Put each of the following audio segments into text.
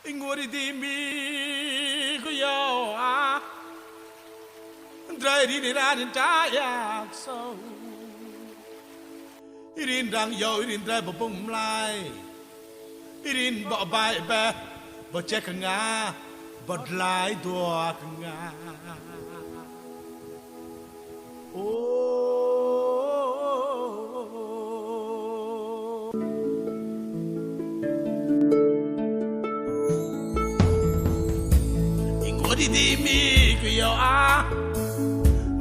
Inguri di mi kuyo a Drai di ra din ta yak so Irin rang yo irin drai bo bung lai Irin bo bai be bo che ka nga bo lai dua ka nga Inguri di mi kuyo a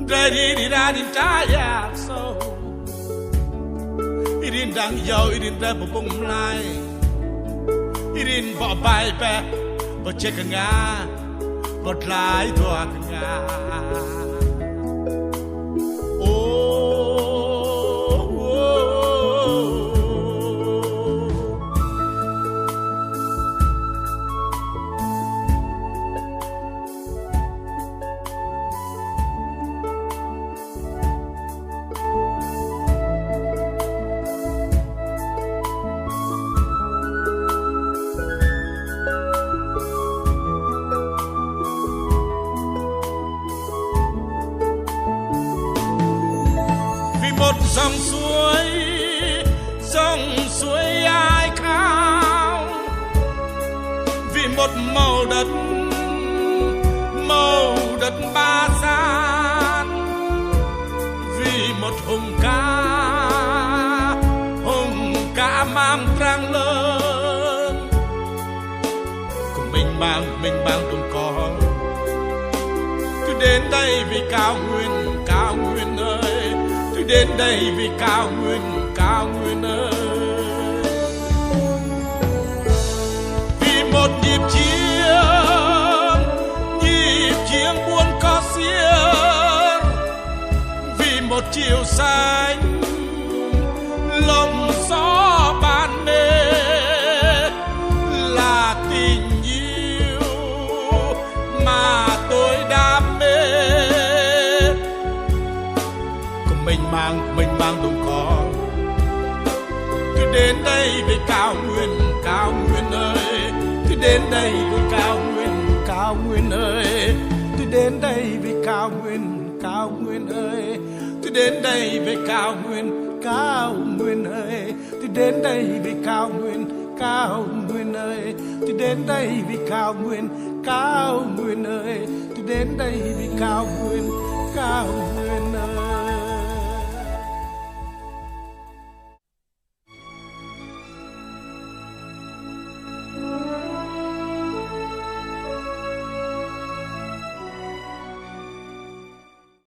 Drai di ra din ta yak so Irin dang yo irin drai bo bung lai Irin bo bai be bo che ka nga bo lai dua ka nga một dòng suối ai khao vì một màu đất ba gian vì một hùng ca mang trang lớn của mình mang cùng có cứ đến đây vì cao nguyên ơi tôi đến đây vì cao nguyên ơi vì một nhịp chiêng buồn có xiềng vì một chiều xanh lồng gió ban mê là tình yêu mà tôi đam mê mình mang đồng có cứ đến đây với cao nguyên ơi cứ đến đây với cao nguyên ơi cứ đến đây với cao nguyên ơi cứ đến đây với cao nguyên ơi cứ đến đây với cao nguyên ơi cứ đến đây với cao nguyên ơi cứ đến đây với cao nguyên